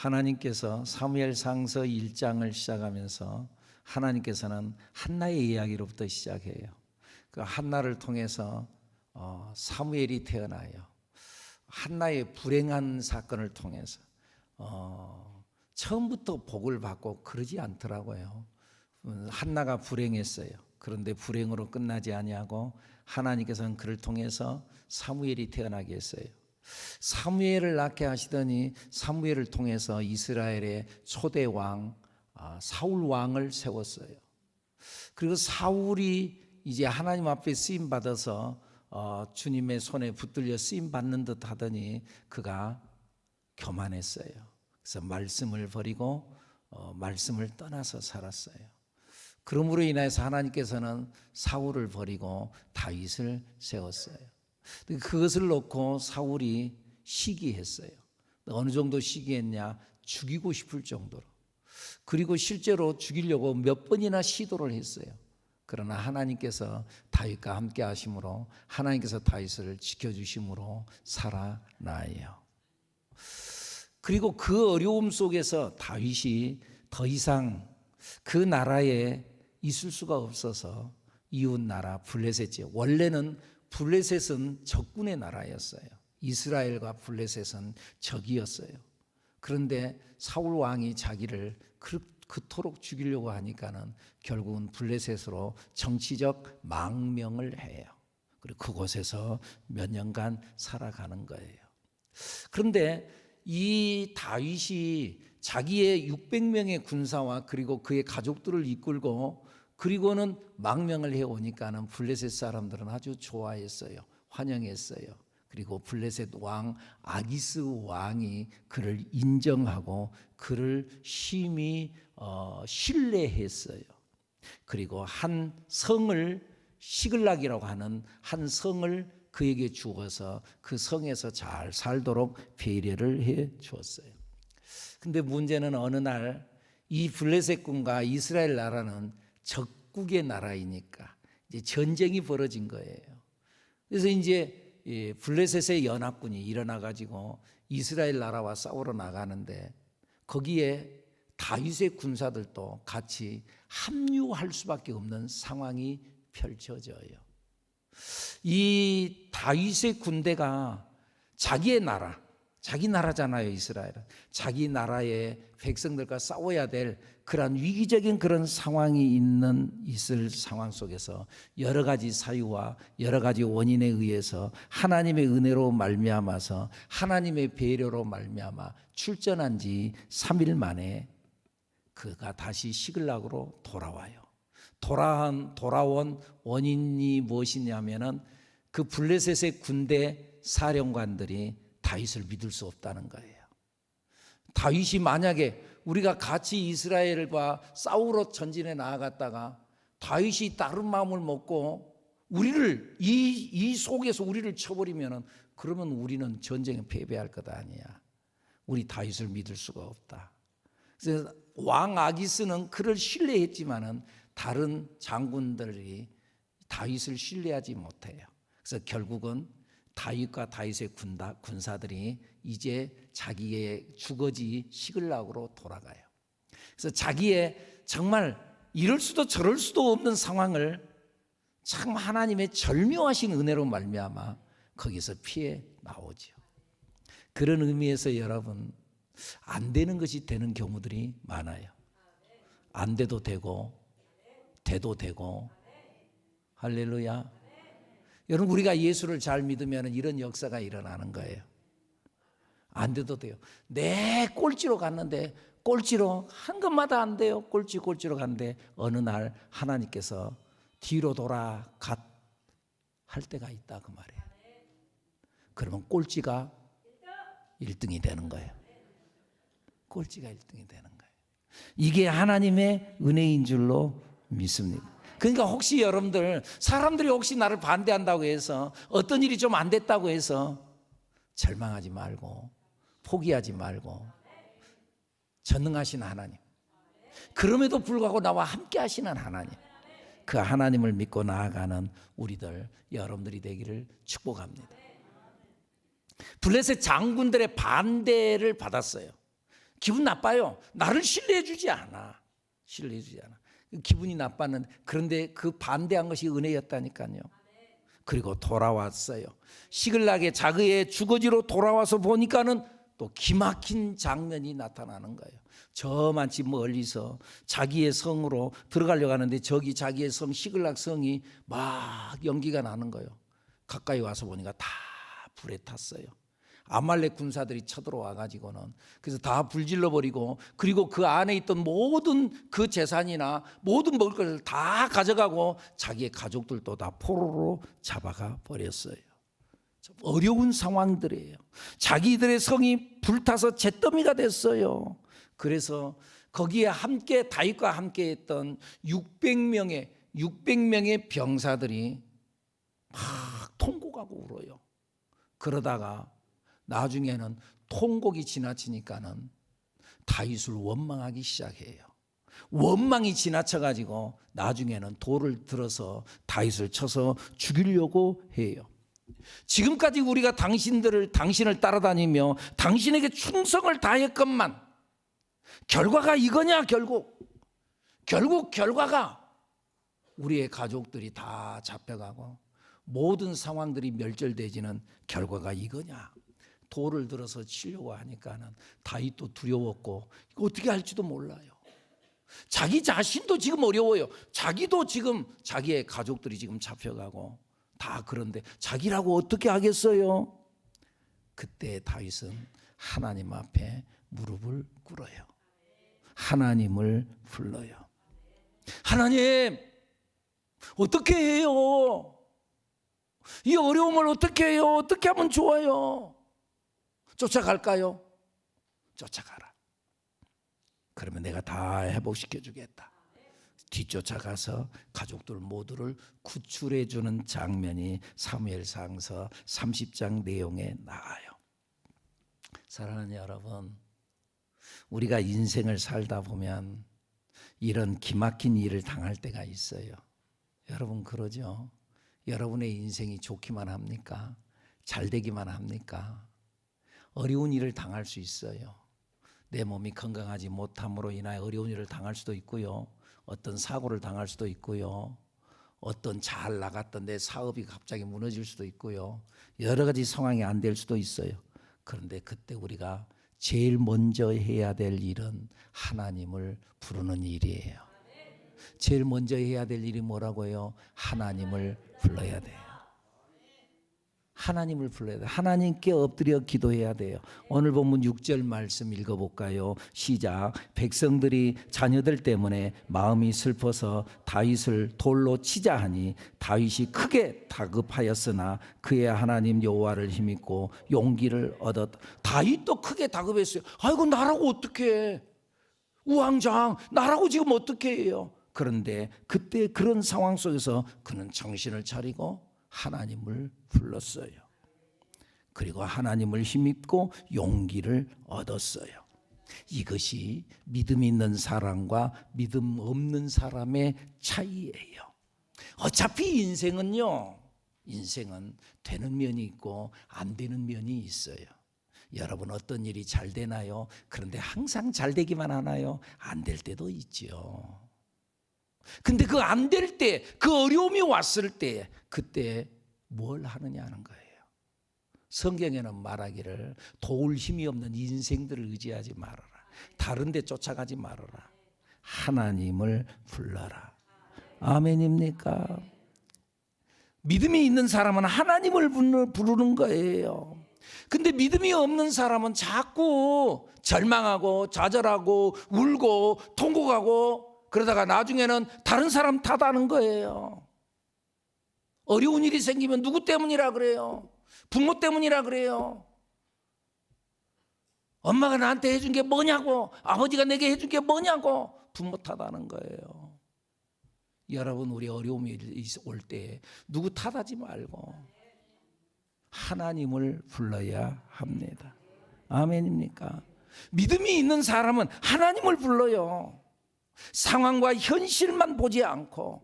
하나님께서 사무엘상서 1장을 시작하면서 하나님께서는 한나의 이야기로부터 시작해요. 그 한나를 통해서 사무엘이 태어나요. 한나의 불행한 사건을 통해서 처음부터 복을 받고 그러지 않더라고요. 한나가 불행했어요. 그런데 불행으로 끝나지 아니하고 하나님께서는 그를 통해서 사무엘이 태어나게 했어요. 사무엘을 낳게 하시더니 사무엘을 통해서 이스라엘의 초대 왕 사울 왕을 세웠어요. 그리고 사울이 이제 하나님 앞에 쓰임 받아서 주님의 손에 붙들려 쓰임 받는 듯 하더니 그가 교만했어요. 그래서 말씀을 버리고 말씀을 떠나서 살았어요. 그러므로 인해서 하나님께서는 사울을 버리고 다윗을 세웠어요. 그것을 놓고 사울이 시기했어요. 어느 정도 시기했냐? 죽이고 싶을 정도로. 그리고 실제로 죽이려고 몇 번이나 시도를 했어요. 그러나 하나님께서 다윗과 함께 하심으로 하나님께서 다윗을 지켜주심으로 살아나요. 그리고 그 어려움 속에서 다윗이 더 이상 그 나라에 있을 수가 없어서 이웃 나라 블레셋, 원래는 블레셋은 적군의 나라였어요. 이스라엘과 블레셋은 적이었어요. 그런데 사울 왕이 자기를 그토록 죽이려고 하니까는 결국은 블레셋으로 정치적 망명을 해요. 그리고 그곳에서 몇 년간 살아가는 거예요. 그런데 이 다윗이 자기의 600명의 군사와 그리고 그의 가족들을 이끌고 그리고는 망명을 해오니까는 블레셋 사람들은 아주 좋아했어요. 환영했어요. 그리고 블레셋 왕 아기스 왕이 그를 인정하고 그를 심히 신뢰했어요. 그리고 한 성을 시글락이라고 하는 한 성을 그에게 주어서 그 성에서 잘 살도록 배려를 해 주었어요. 근데 문제는 어느 날 이 블레셋군과 이스라엘 나라는 적국의 나라이니까 이제 전쟁이 벌어진 거예요. 그래서 이제 블레셋의 연합군이 일어나 가지고 이스라엘 나라와 싸우러 나가는데 거기에 다윗의 군사들도 같이 합류할 수밖에 없는 상황이 펼쳐져요. 이 다윗의 군대가 자기의 나라, 자기 나라잖아요. 이스라엘은 자기 나라의 백성들과 싸워야 될 그런 위기적인 그런 상황이 있을 상황 속에서 여러 가지 사유와 여러 가지 원인에 의해서 하나님의 은혜로 말미암아서 하나님의 배려로 말미암아 출전한 지 3일 만에 그가 다시 시글락으로 돌아와요. 돌아온 원인이 무엇이냐면은 그 블레셋의 군대 사령관들이 다윗을 믿을 수 없다는 거예요. 다윗이 만약에 우리가 같이 이스라엘과 싸우러 전진해 나아갔다가 다윗이 다른 마음을 먹고 우리를 이 속에서 우리를 쳐버리면은 그러면 우리는 전쟁에 패배할 것 아니야. 우리 다윗을 믿을 수가 없다. 그래서 왕 아기스는 그를 신뢰했지만은 다른 장군들이 다윗을 신뢰하지 못해요. 그래서 결국은 다윗과 다윗의 군사들이 이제 자기의 주거지 시글락으로 돌아가요. 그래서 자기의 정말 이럴 수도 저럴 수도 없는 상황을 참 하나님의 절묘하신 은혜로 말미암아 거기서 피해 나오죠. 그런 의미에서 여러분, 안 되는 것이 되는 경우들이 많아요. 안 돼도 되고 돼도 되고. 할렐루야. 여러분, 우리가 예수를 잘 믿으면 이런 역사가 일어나는 거예요. 안 돼도 돼요. 내 꼴찌로 갔는데 꼴찌로 한 것마다 안 돼요. 꼴찌로 갔는데 어느 날 하나님께서 뒤로 돌아 할 때가 있다 그 말이에요. 그러면 꼴찌가 1등이 되는 거예요. 꼴찌가 1등이 되는 거예요. 이게 하나님의 은혜인 줄로 믿습니다. 그러니까 혹시 여러분들, 사람들이 혹시 나를 반대한다고 해서 어떤 일이 좀 안 됐다고 해서 절망하지 말고 포기하지 말고 전능하신 하나님, 그럼에도 불구하고 나와 함께 하시는 하나님, 그 하나님을 믿고 나아가는 우리들 여러분들이 되기를 축복합니다. 블레셋 장군들의 반대를 받았어요. 기분 나빠요. 나를 신뢰해주지 않아. 신뢰해주지 않아. 기분이 나빴는데, 그런데 그 반대한 것이 은혜였다니까요. 그리고 돌아왔어요. 시글락의 자그의 주거지로 돌아와서 보니까는 또 기막힌 장면이 나타나는 거예요. 저만치 멀리서 자기의 성으로 들어가려고 하는데 저기 자기의 성 시글락 성이 막 연기가 나는 거예요. 가까이 와서 보니까 다 불에 탔어요. 아말렉 군사들이 쳐들어와 가지고는, 그래서 다 불질러 버리고, 그리고 그 안에 있던 모든 그 재산이나 모든 먹을 것을 다 가져가고 자기의 가족들도 다 포로로 잡아가 버렸어요. 어려운 상황들이에요. 자기들의 성이 불타서 잿더미가 됐어요. 그래서 거기에 함께 다윗과 함께 했던 600명의 병사들이 막 통곡하고 울어요. 그러다가 나중에는 통곡이 지나치니까는 다윗을 원망하기 시작해요. 원망이 지나쳐가지고 나중에는 돌을 들어서 다윗을 쳐서 죽이려고 해요. 지금까지 우리가 당신을 따라다니며 당신에게 충성을 다했건만 결과가 이거냐? 결국 결과가 우리의 가족들이 다 잡혀가고 모든 상황들이 멸절되지는 결과가 이거냐? 돌을 들어서 치려고 하니까는 다윗도 두려웠고 어떻게 할지도 몰라요. 자기 자신도 지금 어려워요. 자기도 지금 자기의 가족들이 지금 잡혀가고 다 그런데 자기라고 어떻게 하겠어요? 그때 다윗은 하나님 앞에 무릎을 꿇어요. 하나님을 불러요. 하나님, 어떻게 해요? 이 어려움을 어떻게 해요? 어떻게 하면 좋아요? 쫓아갈까요? 쫓아가라. 그러면 내가 다 회복시켜 주겠다. 뒤쫓아가서 가족들 모두를 구출해 주는 장면이 사무엘상서 30장 내용에 나와요. 사랑하는 여러분, 우리가 인생을 살다 보면 이런 기막힌 일을 당할 때가 있어요. 여러분 그러죠? 여러분의 인생이 좋기만 합니까? 잘 되기만 합니까? 어려운 일을 당할 수 있어요. 내 몸이 건강하지 못함으로 인하여 어려운 일을 당할 수도 있고요. 어떤 사고를 당할 수도 있고요. 어떤 잘 나갔던 내 사업이 갑자기 무너질 수도 있고요. 여러 가지 상황이 안 될 수도 있어요. 그런데 그때 우리가 제일 먼저 해야 될 일은 하나님을 부르는 일이에요. 제일 먼저 해야 될 일이 뭐라고요? 하나님을 불러야 돼요. 하나님을 불러야 돼요. 하나님께 엎드려 기도해야 돼요. 오늘 본문 6절 말씀 읽어볼까요? 시작. 백성들이 자녀들 때문에 마음이 슬퍼서 다윗을 돌로 치자 하니 다윗이 크게 다급하였으나 그의 하나님 여호와를 힘입고 용기를 얻었다. 다윗도 크게 다급했어요. 아이고 나라고 어떡해. 우왕좌왕 나라고 지금 어떻게 해요? 그런데 그때 그런 상황 속에서 그는 정신을 차리고 하나님을 불렀어요. 그리고 하나님을 힘입고 용기를 얻었어요. 이것이 믿음 있는 사람과 믿음 없는 사람의 차이예요. 어차피 인생은 되는 면이 있고 안 되는 면이 있어요. 여러분 어떤 일이 잘 되나요? 그런데 항상 잘 되기만 하나요? 안 될 때도 있죠. 근데 그 안 될 때, 그 어려움이 왔을 때 그때 뭘 하느냐는 거예요. 성경에는 말하기를 도울 힘이 없는 인생들을 의지하지 말아라. 다른 데 쫓아가지 말아라. 하나님을 불러라. 아멘입니까? 믿음이 있는 사람은 하나님을 부르는 거예요. 근데 믿음이 없는 사람은 자꾸 절망하고 좌절하고 울고 통곡하고 그러다가 나중에는 다른 사람 탓하는 거예요. 어려운 일이 생기면 누구 때문이라 그래요? 부모 때문이라 그래요? 엄마가 나한테 해준 게 뭐냐고, 아버지가 내게 해준 게 뭐냐고 부모 탓하는 거예요. 여러분 우리 어려움이 올 때 누구 탓하지 말고 하나님을 불러야 합니다. 아멘입니까? 믿음이 있는 사람은 하나님을 불러요. 상황과 현실만 보지 않고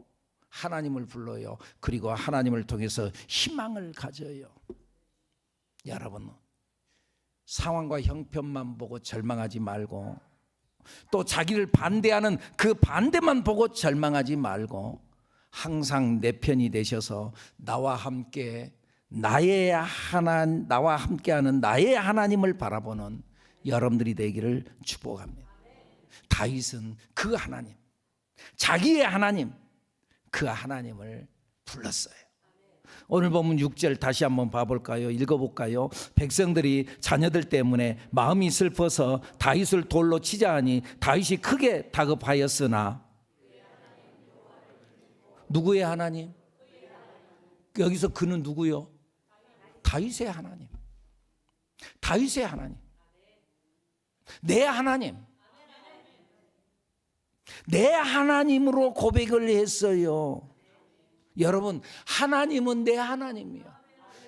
하나님을 불러요. 그리고 하나님을 통해서 희망을 가져요. 여러분 상황과 형편만 보고 절망하지 말고, 또 자기를 반대하는 그 반대만 보고 절망하지 말고, 항상 내 편이 되셔서 나와 함께하는 나의 하나님을 바라보는 여러분들이 되기를 축복합니다. 다윗은 그 하나님, 자기의 하나님, 그 하나님을 불렀어요. 오늘 보면 6절 다시 한번 봐볼까요? 읽어볼까요? 백성들이 자녀들 때문에 마음이 슬퍼서 다윗을 돌로 치자 하니 다윗이 크게 다급하였으나, 누구의 하나님? 여기서 그는 누구요? 다윗의 하나님. 다윗의 하나님. 내 하나님. 내 하나님으로 고백을 했어요. 여러분, 하나님은 내 하나님이에요.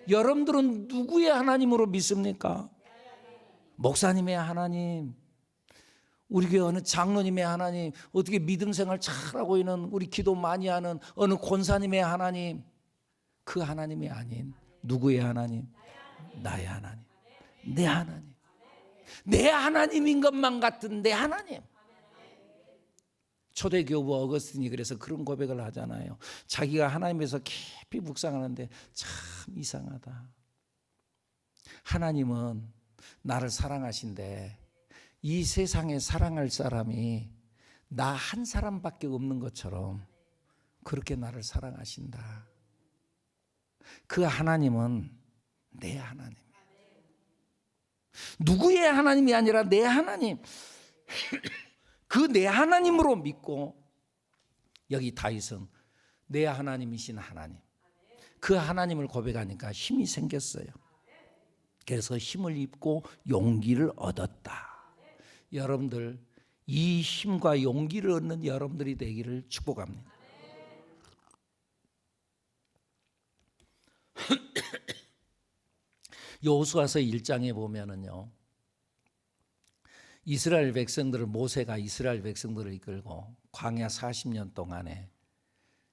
여러분들은 누구의 하나님으로 믿습니까? 목사님의 하나님, 우리 교회 어느 장로님의 하나님, 어떻게 믿음 생활 잘하고 있는, 우리 기도 많이 하는 어느 권사님의 하나님, 그 하나님이 아닌 누구의 하나님? 나의 하나님, 내 하나님, 내 하나님인 것만 같은 내 하나님. 초대교부 어거스틴이 그래서 그런 고백을 하잖아요. 자기가 하나님에서 깊이 묵상하는데 참 이상하다. 하나님은 나를 사랑하신데 이 세상에 사랑할 사람이 나 한 사람밖에 없는 것처럼 그렇게 나를 사랑하신다. 그 하나님은 내 하나님, 누구의 하나님이 아니라 내 하나님, 그 내 하나님으로 믿고, 여기 다윗은 내 하나님이신 하나님, 그 하나님을 고백하니까 힘이 생겼어요. 그래서 힘을 입고 용기를 얻었다. 여러분들, 이 힘과 용기를 얻는 여러분들이 되기를 축복합니다. 여호수아서 1장에 보면은요, 이스라엘 백성들을, 모세가 이스라엘 백성들을 이끌고 광야 40년 동안에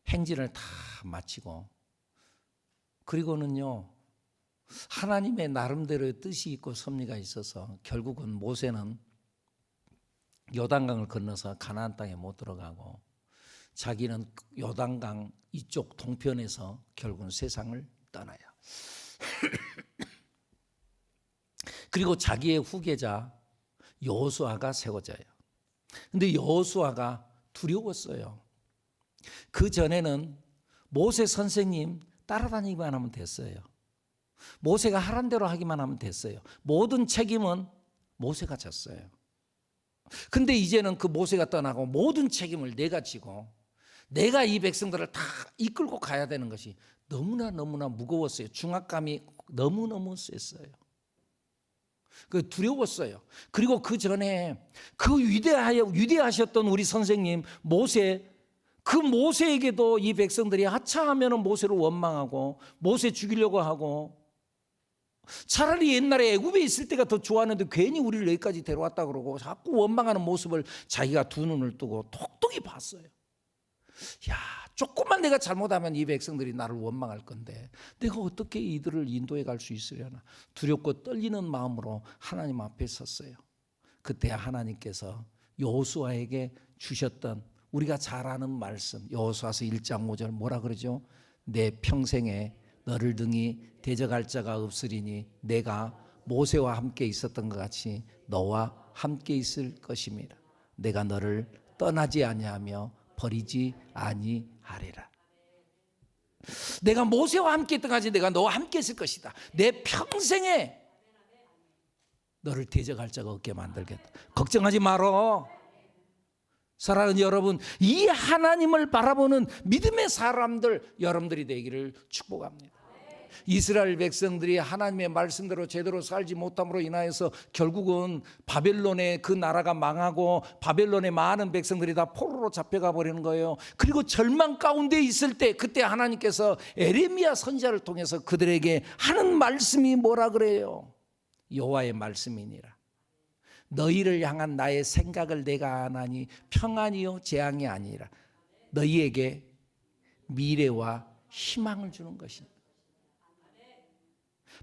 행진을 다 마치고, 그리고는요 하나님의 나름대로의 뜻이 있고 섭리가 있어서 결국은 모세는 요단강을 건너서 가나안 땅에 못 들어가고, 자기는 요단강 이쪽 동편에서 결국은 세상을 떠나요. 그리고 자기의 후계자 여호수아가 세워져요. 근데 여호수아가 두려웠어요. 그 전에는 모세 선생님 따라다니기만 하면 됐어요. 모세가 하란 대로 하기만 하면 됐어요. 모든 책임은 모세가 졌어요. 근데 이제는 그 모세가 떠나고 모든 책임을 내가 지고 내가 이 백성들을 다 이끌고 가야 되는 것이 너무나 무거웠어요. 중압감이 너무너무 셌어요. 그 두려웠어요. 그리고 그 전에 그 위대하셨던 우리 선생님 모세, 그 모세에게도 이 백성들이 하차하면 모세를 원망하고 모세 죽이려고 하고, 차라리 옛날에 애굽에 있을 때가 더 좋았는데 괜히 우리를 여기까지 데려왔다 그러고 자꾸 원망하는 모습을 자기가 두 눈을 뜨고 톡톡히 봤어요. 야, 조금만 내가 잘못하면 이 백성들이 나를 원망할 건데 내가 어떻게 이들을 인도해 갈 수 있으려나, 두렵고 떨리는 마음으로 하나님 앞에 섰어요. 그때 하나님께서 여호수아에게 주셨던 우리가 잘 아는 말씀, 여호수아서 1장 5절 뭐라 그러죠? 내 평생에 너를 등이 대적할 자가 없으리니 내가 모세와 함께 있었던 것 같이 너와 함께 있을 것임이라. 내가 너를 떠나지 아니하며 버리지 아니하리라. 내가 모세와 함께 있던 것같이 내가 너와 함께 있을 것이다. 내 평생에 너를 대적할 자가 없게 만들겠다. 걱정하지 말어. 사랑하는 여러분, 이 하나님을 바라보는 믿음의 사람들 여러분들이 되기를 축복합니다. 이스라엘 백성들이 하나님의 말씀대로 제대로 살지 못함으로 인하여서 결국은 바벨론의 그 나라가 망하고 바벨론의 많은 백성들이 다 포로로 잡혀가 버리는 거예요. 그리고 절망 가운데 있을 때 그때 하나님께서 에레미야 선지자를 통해서 그들에게 하는 말씀이 뭐라 그래요? 여호와의 말씀이니라. 너희를 향한 나의 생각을 내가 아나니 평안이요 재앙이 아니라 너희에게 미래와 희망을 주는 것이다.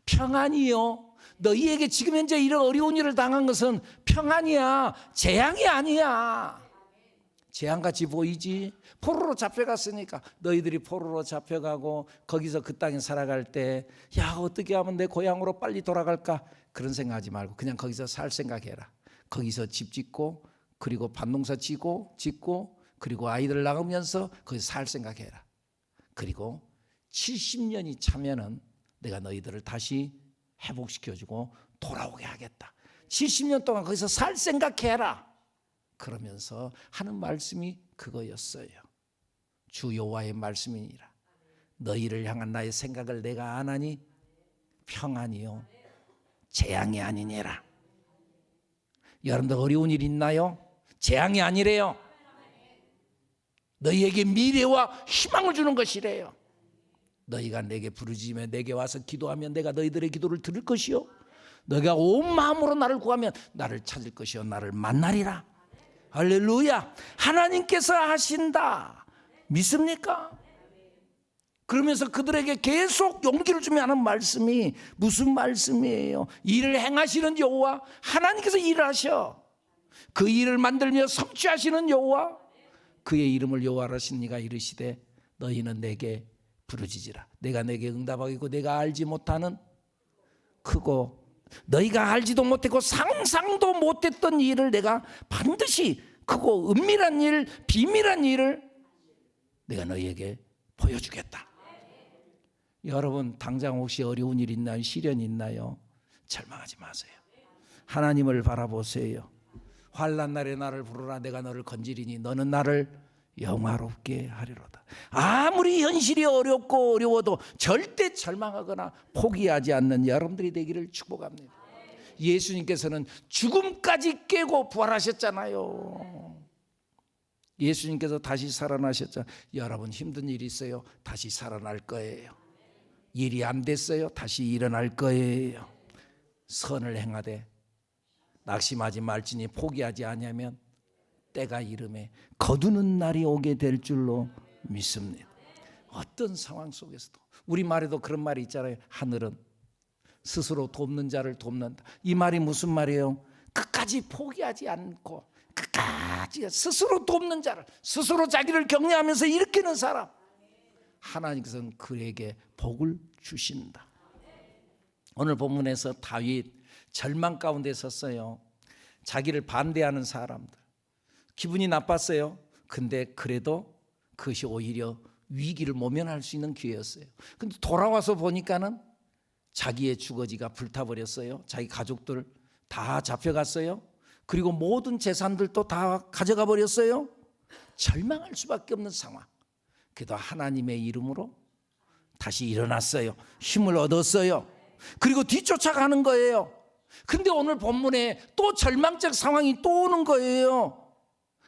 평안이요. 너희에게 지금 현재 이런 어려운 일을 당한 것은 평안이야. 재앙이 아니야. 재앙같이 보이지? 포로로 잡혀갔으니까 너희들이 포로로 잡혀가고 거기서 그 땅에 살아갈 때 야, 어떻게 하면 내 고향으로 빨리 돌아갈까? 그런 생각하지 말고 그냥 거기서 살 생각해라. 거기서 집 짓고 그리고 밭농사 짓고 그리고 아이들 낳으면서 거기서 살 생각해라. 그리고 70년이 차면은 내가 너희들을 다시 회복시켜주고 돌아오게 하겠다. 70년 동안 거기서 살 생각해라. 그러면서 하는 말씀이 그거였어요. 주 여호와의 말씀이니라. 너희를 향한 나의 생각을 내가 아나니 평안이요 재앙이 아니니라. 여러분들 어려운 일 있나요? 재앙이 아니래요. 너희에게 미래와 희망을 주는 것이래요. 너희가 내게 부르짖으며 내게 와서 기도하면 내가 너희들의 기도를 들을 것이요 너희가 온 마음으로 나를 구하면 나를 찾을 것이요 나를 만나리라. 할렐루야. 하나님께서 하신다. 믿습니까? 그러면서 그들에게 계속 용기를 주며 하는 말씀이 무슨 말씀이에요? 일을 행하시는 여호와 하나님께서 일을 하셔. 그 일을 만들며 성취하시는 여호와 그의 이름을 여호와라 하시니가 이르시되 너희는 내게 부르짖으라. 내가 내게 응답하겠고 내가 알지 못하는 크고 너희가 알지도 못했고 상상도 못했던 일을 내가 반드시 크고 은밀한 일, 비밀한 일을 내가 너희에게 보여주겠다. 여러분 당장 혹시 어려운 일 있나요? 시련이 있나요? 절망하지 마세요. 하나님을 바라보세요. 환난 날에 나를 부르라. 내가 너를 건지리니 너는 나를 영화롭게 하리로다. 아무리 현실이 어렵고 어려워도 절대 절망하거나 포기하지 않는 여러분들이 되기를 축복합니다. 예수님께서는 죽음까지 깨고 부활하셨잖아요. 예수님께서 다시 살아나셨잖아요. 여러분 힘든 일이 있어요. 다시 살아날 거예요. 일이 안 됐어요. 다시 일어날 거예요. 선을 행하되 낙심하지 말지니 포기하지 아니하면 때가 이름에 거두는 날이 오게 될 줄로 믿습니다. 어떤 상황 속에서도 우리말에도 그런 말이 있잖아요. 하늘은 스스로 돕는 자를 돕는다. 이 말이 무슨 말이에요? 끝까지 포기하지 않고 끝까지 스스로 돕는 자를 스스로 자기를 격려하면서 일으키는 사람 하나님께서는 그에게 복을 주신다. 오늘 본문에서 다윗 절망 가운데 섰어요. 자기를 반대하는 사람들 기분이 나빴어요. 근데 그래도 그것이 오히려 위기를 모면할 수 있는 기회였어요. 근데 돌아와서 보니까는 자기의 주거지가 불타버렸어요. 자기 가족들 다 잡혀갔어요. 그리고 모든 재산들도 다 가져가 버렸어요. 절망할 수밖에 없는 상황. 그래도 하나님의 이름으로 다시 일어났어요. 힘을 얻었어요. 그리고 뒤쫓아가는 거예요. 근데 오늘 본문에 또 절망적 상황이 또 오는 거예요.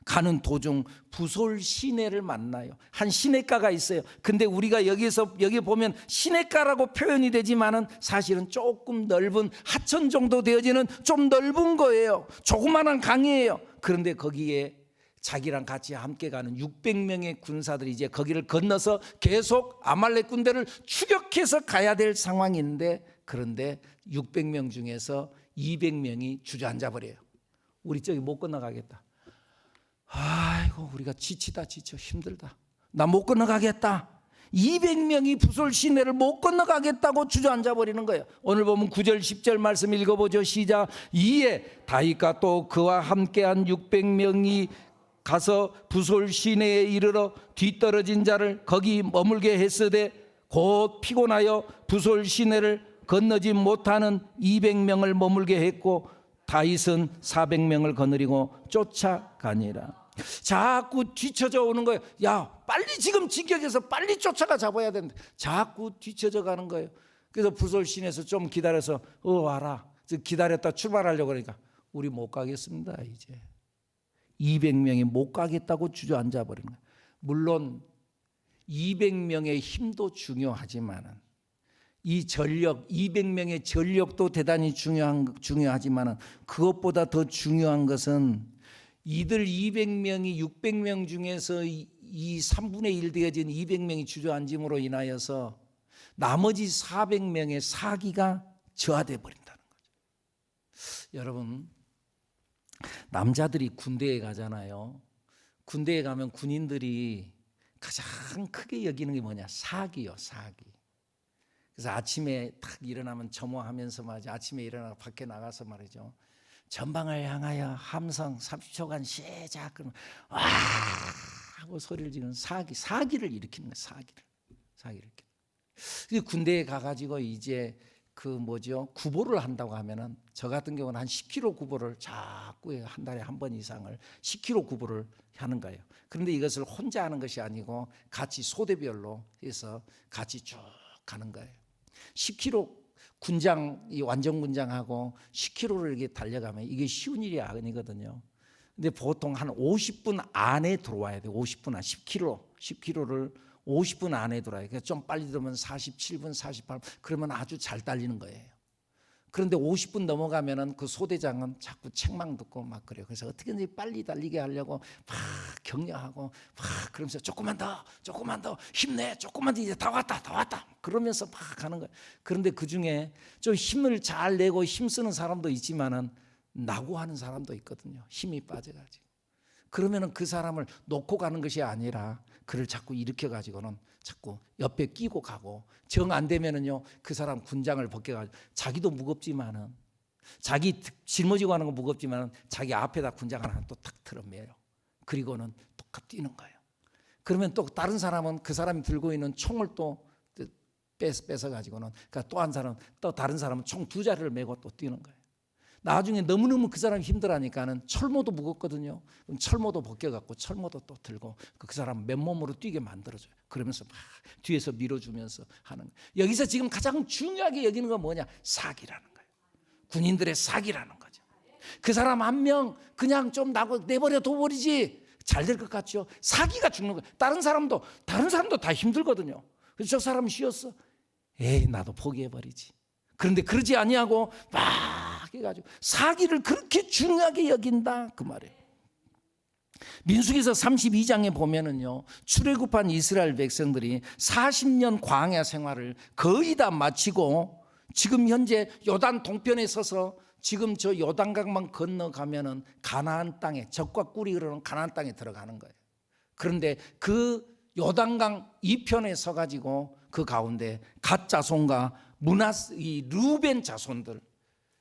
가는 도중 부솔 시내를 만나요. 한 시내가가 있어요. 근데 우리가 여기 보면 시내가라고 표현이 되지만은 사실은 조금 넓은 하천 정도 되어지는 좀 넓은 거예요. 조그마한 강이에요. 그런데 거기에 자기랑 같이 함께 가는 600명의 군사들이 이제 거기를 건너서 계속 아말렉 군대를 추격해서 가야 될 상황인데 그런데 600명 중에서 200명이 주저앉아 버려요. 우리 저기 못 건너가겠다. 아이고 우리가 지치다 지쳐 힘들다. 나 못 건너가겠다. 200명이 부솔 시내를 못 건너가겠다고 주저앉아 버리는 거예요. 오늘 보면 9절 10절 말씀 읽어보죠. 시작. 이에 다윗과 또 그와 함께한 600명이 가서 부솔 시내에 이르러 뒤떨어진 자를 거기 머물게 했으되 곧 피곤하여 부솔 시내를 건너지 못하는 200명을 머물게 했고 다윗은 400명을 거느리고 쫓아가니라. 자꾸 뒤쳐져 오는 거예요. 야 빨리 지금 진격해서 빨리 쫓아가 잡아야 된다. 자꾸 뒤쳐져 가는 거예요. 그래서 부솔 시내에서 좀 기다려서 와라. 기다렸다 출발하려고 그러니까 우리 못 가겠습니다. 이제 200명이 못 가겠다고 주저앉아 버린 거예요. 물론 200명의 힘도 중요하지만은 이 전력 200명의 전력도 대단히 중요하지만은 그것보다 더 중요한 것은 이들 200명이 600명 중에서 이 3분의 1 되어진 200명이 주저앉음으로 인하여서 나머지 400명의 사기가 저하돼 버린다는 거죠. 여러분, 남자들이 군대에 가잖아요. 군대에 가면 군인들이 가장 크게 여기는 게 뭐냐? 사기요, 사기. 그래서 아침에 탁 일어나면 점호하면서 말이죠. 아침에 일어나 밖에 나가서 말이죠. 전방을 향하여 함성 30초간 시작. 그러면 와 하고 소리를 지르는 사기를 일으키는 거예요. 사기를. 군대에 가가지고 이제 구보를 한다고 하면은 저 같은 경우는 한 10km 구보를 자꾸 한 달에 한 번 이상을 10km 구보를 하는 거예요. 그런데 이것을 혼자 하는 것이 아니고 같이 소대별로 해서 같이 쭉 가는 거예요. 10km 이 완전 군장하고 10km를 이렇게 달려가면 이게 쉬운 일이 아니거든요. 근데 보통 한 50분 안에 들어와야 돼요. 50분 안 10km를 50분 안에 들어와요. 그러니까 좀 빨리 들으면 47분, 48분 그러면 아주 잘 달리는 거예요. 그런데 50분 넘어가면은 그 소대장은 자꾸 책망 듣고 막 그래요. 그래서 어떻게든지 빨리 달리게 하려고 막 격려하고 막 그러면서 조금만 더 힘내, 조금만 더 이제 다 왔다 그러면서 막 가는 거예요. 그런데 그 중에 좀 힘을 잘 내고 힘쓰는 사람도 있지만은 낙오하는 사람도 있거든요. 힘이 빠져가지고. 그러면은 그 사람을 놓고 가는 것이 아니라 그를 자꾸 일으켜 가지고는 자꾸 옆에 끼고 가고 정 안 되면은요 그 사람 군장을 벗겨가지고 자기도 무겁지만은 자기 짊어지고 하는 건 무겁지만은 자기 앞에다 군장 하나 또 탁 틀어매요. 그리고는 똑같이 뛰는 거예요. 그러면 또 다른 사람은 그 사람이 들고 있는 총을 또 뺏어 가지고는 그러니까 또 한 사람 또 다른 사람은 총 2자리를 메고 또 뛰는 거예요. 나중에 너무너무 그 사람이 힘들어하니까는 철모도 무겁거든요. 그럼 철모도 벗겨갖고 철모도 또 들고 그 사람 맨몸으로 뛰게 만들어줘요. 그러면서 막 뒤에서 밀어주면서 하는 거예요. 여기서 지금 가장 중요하게 여기는 건 뭐냐? 사기라는 거예요. 군인들의 사기라는 거죠. 그 사람 한 명 그냥 좀 내버려 둬버리지 잘 될 것 같죠? 사기가 죽는 거예요. 다른 사람도 다 힘들거든요. 그래서 저 사람 쉬었어. 에이 나도 포기해버리지. 그런데 그러지 아니하고 막 해가지고 사기를 그렇게 중요하게 여긴다 그 말이에요. 민수기서 32장에 보면은요 출애굽한 이스라엘 백성들이 40년 광야 생활을 거의 다 마치고 지금 현재 요단 동편에 서서 지금 저 요단강만 건너가면은 가나안 땅에 적과 꿀이 흐르는 가나안 땅에 들어가는 거예요. 그런데 그 요단강 이편에 서 가지고 그 가운데 갓 자손과 이 루벤 자손들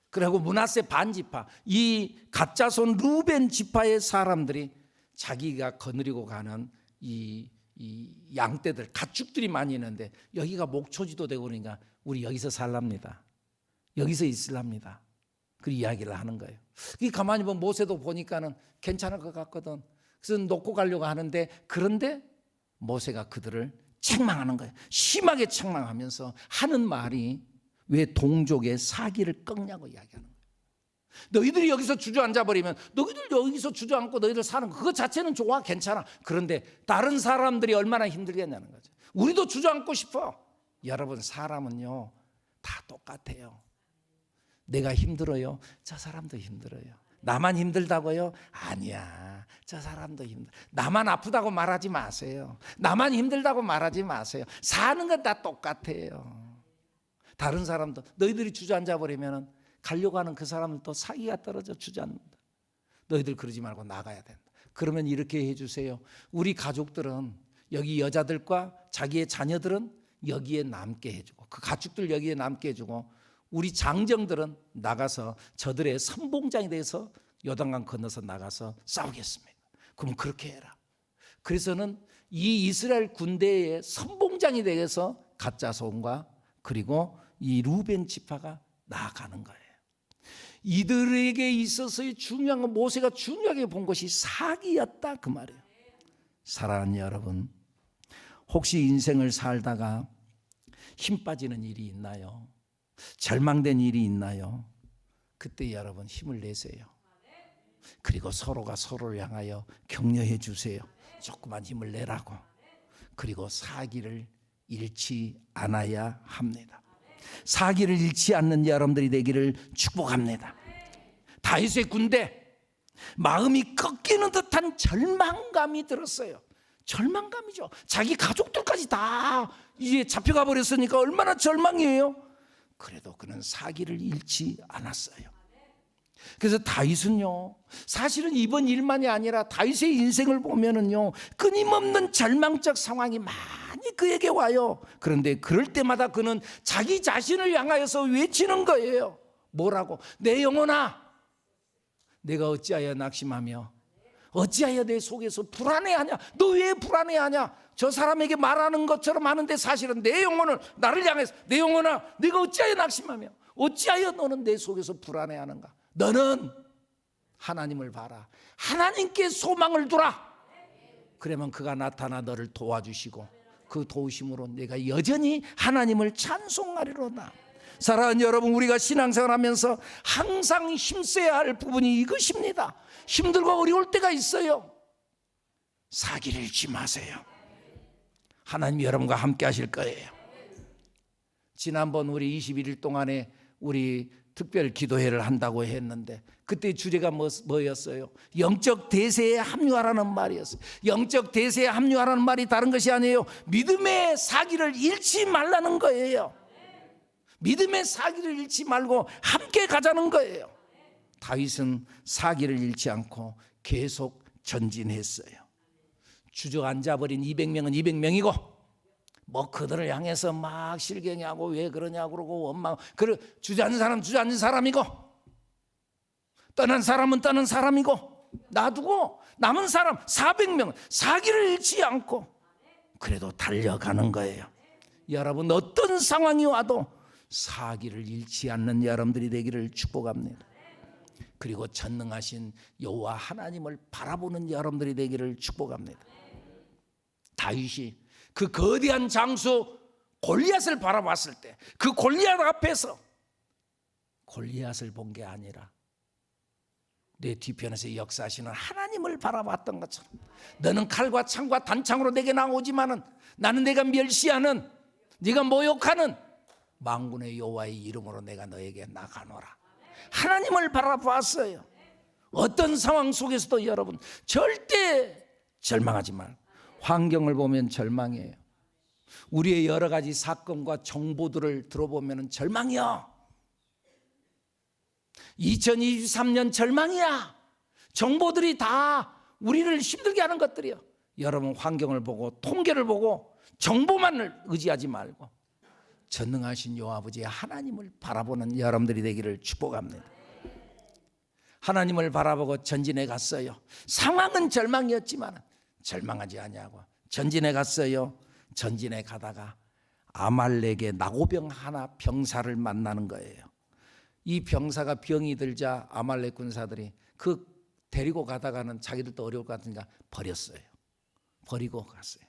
그리고 므낫세 반지파 이 갓 자손 루벤 지파의 사람들이 자기가 거느리고 가는 이 양떼들 가축들이 많이 있는데 여기가 목초지도 되고 그러니까 우리 여기서 살랍니다. 여기서 있으랍니다. 그 이야기를 하는 거예요. 가만히 보면 모세도 보니까는 괜찮을 것 같거든. 그래서 놓고 가려고 하는데 그런데 모세가 그들을 책망하는 거예요. 심하게 책망하면서 하는 말이 왜 동족의 사기를 꺾냐고 이야기하는 거예요. 너희들이 여기서 주저앉아 버리면 너희들 여기서 주저앉고 너희들 사는 거 그거 자체는 좋아 괜찮아. 그런데 다른 사람들이 얼마나 힘들겠냐는 거죠. 우리도 주저앉고 싶어. 여러분 사람은요 다 똑같아요. 내가 힘들어요. 저 사람도 힘들어요. 나만 힘들다고요? 아니야. 저 사람도 힘들어. 나만 아프다고 말하지 마세요. 나만 힘들다고 말하지 마세요. 사는 건 다 똑같아요. 다른 사람도 너희들이 주저앉아 버리면 가려고 하는 그 사람은 또 사기가 떨어져 주저앉는다. 너희들 그러지 말고 나가야 된다. 그러면 이렇게 해주세요. 우리 가족들은 여기 여자들과 자기의 자녀들은 여기에 남게 해주고 그 가축들 여기에 남게 해주고 우리 장정들은 나가서 저들의 선봉장이 돼서 요단강 건너서 나가서 싸우겠습니다. 그럼 그렇게 해라. 그래서는 이 이스라엘 군대의 선봉장이 되어서 갓 자손과 그리고 이 루벤 지파가 나아가는 거예요. 이들에게 있어서의 중요한 건 모세가 중요하게 본 것이 사기였다 그 말이에요. 사랑하는 여러분, 혹시 인생을 살다가 힘 빠지는 일이 있나요? 절망된 일이 있나요? 그때 여러분 힘을 내세요. 그리고 서로가 서로를 향하여 격려해 주세요. 조그만 힘을 내라고. 그리고 사기를 잃지 않아야 합니다. 사기를 잃지 않는 여러분들이 되기를 축복합니다. 다윗의 군대 마음이 꺾이는 듯한 절망감이 들었어요. 절망감이죠. 자기 가족들까지 다 이제 잡혀가 버렸으니까 얼마나 절망이에요. 그래도 그는 사기를 잃지 않았어요. 그래서 다윗은요, 사실은 이번 일만이 아니라 다윗의 인생을 보면은요, 끊임없는 절망적 상황이 많이 그에게 와요. 그런데 그럴 때마다 그는 자기 자신을 향하여서 외치는 거예요. 뭐라고? 내 영혼아, 내가 어찌하여 낙심하며 어찌하여 내 속에서 불안해하냐? 너 왜 불안해하냐? 저 사람에게 말하는 것처럼 하는데 사실은 내 영혼을 나를 향해서 내 영혼아, 내가 어찌하여 낙심하며 어찌하여 너는 내 속에서 불안해하는가? 너는 하나님을 봐라. 하나님께 소망을 두라. 그러면 그가 나타나 너를 도와주시고 그 도우심으로 내가 여전히 하나님을 찬송하리로다. 사랑하는 여러분, 우리가 신앙생활하면서 항상 힘써야 할 부분이 이것입니다. 힘들고 어려울 때가 있어요. 사기를 잃지 마세요. 하나님이 여러분과 함께 하실 거예요. 지난번 우리 21일 동안에 우리 특별 기도회를 한다고 했는데 그때 주제가 뭐였어요? 영적 대세에 합류하라는 말이었어요. 영적 대세에 합류하라는 말이 다른 것이 아니에요. 믿음의 사기를 잃지 말라는 거예요. 믿음의 사기를 잃지 말고 함께 가자는 거예요. 다윗은 사기를 잃지 않고 계속 전진했어요. 주저앉아버린 200명은 200명이고 뭐 그들을 향해서 막 실갱이하고 왜 그러냐고 그러고 원망, 주저앉은 사람 주저앉은 사람이고 떠난 사람은 떠난 사람이고 놔두고 남은 사람 400명은 사기를 잃지 않고 그래도 달려가는 거예요. 여러분, 어떤 상황이 와도 사기를 잃지 않는 여러분들이 되기를 축복합니다. 그리고 전능하신 여호와 하나님을 바라보는 여러분들이 되기를 축복합니다. 다윗이 그 거대한 장수 골리앗을 바라봤을 때 그 골리앗 앞에서 골리앗을 본 게 아니라 내 뒤편에서 역사하시는 하나님을 바라봤던 것처럼 너는 칼과 창과 단창으로 내게 나오지만은 나는 내가 멸시하는 네가 모욕하는 만군의 여호와의 이름으로 내가 너에게 나가노라. 하나님을 바라봤어요. 어떤 상황 속에서도 여러분 절대 절망하지 말고, 환경을 보면 절망이에요. 우리의 여러 가지 사건과 정보들을 들어보면 절망이야. 2023년 절망이야. 정보들이 다 우리를 힘들게 하는 것들이야. 여러분, 환경을 보고 통계를 보고 정보만을 의지하지 말고 전능하신 여호와 아버지 하나님을 바라보는 여러분들이 되기를 축복합니다. 하나님을 바라보고 전진해 갔어요. 상황은 절망이었지만 절망하지 아니하고 전진해 갔어요. 전진해 가다가 아말렉의 나고병 하나 병사를 만나는 거예요. 이 병사가 병이 들자 아말렉 군사들이 그 데리고 가다가는 자기들도 어려울 것 같으니까 버렸어요. 버리고 갔어요.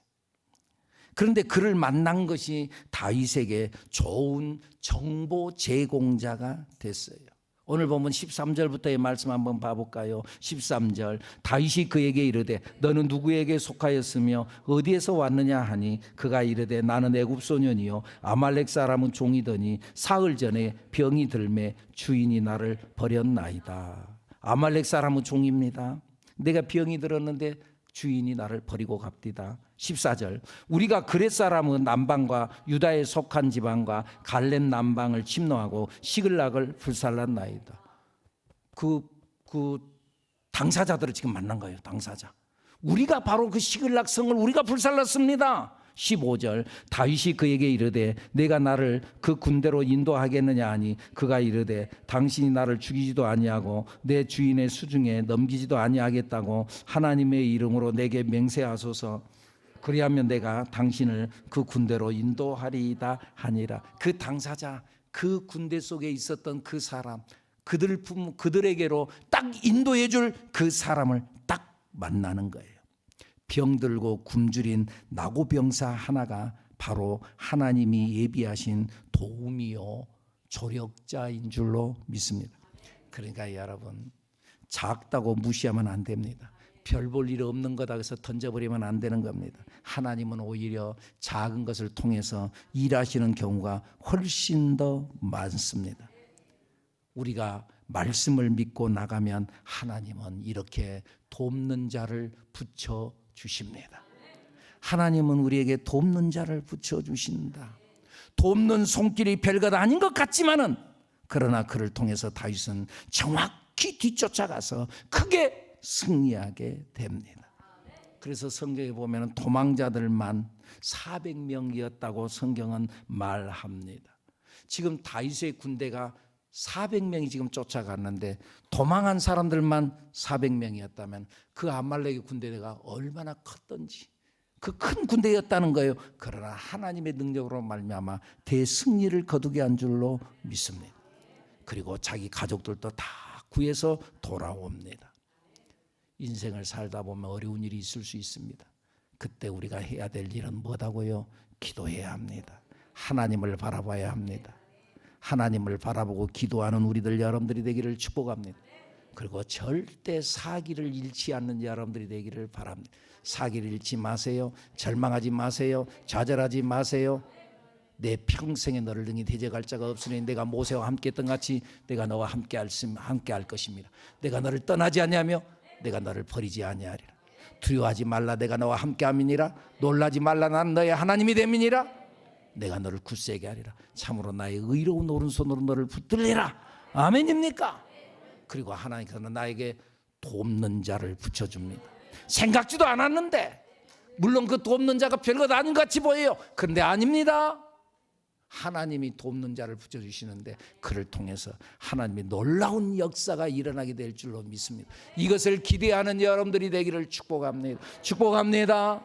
그런데 그를 만난 것이 다윗에게 좋은 정보 제공자가 됐어요. 오늘 보면 13절부터의 말씀 한번 봐볼까요? 13절, 다윗이 그에게 이르되 너는 누구에게 속하였으며 어디에서 왔느냐 하니 그가 이르되 나는 애굽 소년이요 아말렉 사람은 종이더니 사흘 전에 병이 들매 주인이 나를 버렸나이다. 아말렉 사람은 종입니다. 내가 병이 들었는데 주인이 나를 버리고 갑디다. 14절, 우리가 그렛 사람은 남방과 유다에 속한 지방과 갈렙 남방을 침노하고 시글락을 불살랐나이다. 그 당사자들을 지금 만난 거예요. 당사자. 우리가 바로 그 시글락 성을 우리가 불살랐습니다. 15절, 다윗이 그에게 이르되 내가 나를 그 군대로 인도하겠느냐 하니 그가 이르되 당신이 나를 죽이지도 아니하고 내 주인의 수중에 넘기지도 아니하겠다고 하나님의 이름으로 내게 맹세하소서. 그리하면 내가 당신을 그 군대로 인도하리이다 하니라. 그 당사자, 그 군대 속에 있었던 그 사람, 그들에게로 딱 인도해 줄 그 사람을 딱 만나는 거예요. 병들고 굶주린 나고병사 하나가 바로 하나님이 예비하신 도우미요 조력자인 줄로 믿습니다. 그러니까 여러분, 작다고 무시하면 안 됩니다. 별 볼 일 없는 거다 해서 던져버리면 안 되는 겁니다. 하나님은 오히려 작은 것을 통해서 일하시는 경우가 훨씬 더 많습니다. 우리가 말씀을 믿고 나가면 하나님은 이렇게 돕는 자를 붙여 주십니다. 하나님은 우리에게 돕는 자를 붙여주신다. 돕는 손길이 별것 아닌 것 같지만은 그러나 그를 통해서 다윗은 정확히 뒤쫓아가서 크게 승리하게 됩니다. 그래서 성경에 보면 도망자들만 400명이었다고 성경은 말합니다. 지금 다윗의 군대가 400명이 지금 쫓아갔는데 도망한 사람들만 400명이었다면 그 아말렉의 군대가 얼마나 컸던지, 그 큰 군대였다는 거예요. 그러나 하나님의 능력으로 말미암아 대승리를 거두게 한 줄로 믿습니다. 그리고 자기 가족들도 다 구해서 돌아옵니다. 인생을 살다 보면 어려운 일이 있을 수 있습니다. 그때 우리가 해야 될 일은 뭐다고요? 기도해야 합니다. 하나님을 바라봐야 합니다. 하나님을 바라보고 기도하는 우리들 여러분들이 되기를 축복합니다. 그리고 절대 사기를 잃지 않는 여러분들이 되기를 바랍니다. 사기를 잃지 마세요. 절망하지 마세요. 좌절하지 마세요. 내 평생에 너를 등에 대적할 자가 없으니 내가 모세와 함께 했던 같이 내가 너와 함께 할 것입니다. 내가 너를 떠나지 아니하며 내가 너를 버리지 아니하리라. 두려워하지 말라. 내가 너와 함께함이니라. 놀라지 말라. 나는 너의 하나님이 됨이니라. 내가 너를 굳세게 하리라. 참으로 나의 의로운 오른손으로 너를 붙들리라. 아멘입니까? 그리고 하나님께서는 나에게 돕는 자를 붙여줍니다. 생각지도 않았는데, 물론 그 돕는 자가 별것 아닌 것 같이 보여요. 그런데 아닙니다. 하나님이 돕는 자를 붙여주시는데 그를 통해서 하나님의 놀라운 역사가 일어나게 될 줄로 믿습니다. 이것을 기대하는 여러분들이 되기를 축복합니다. 축복합니다.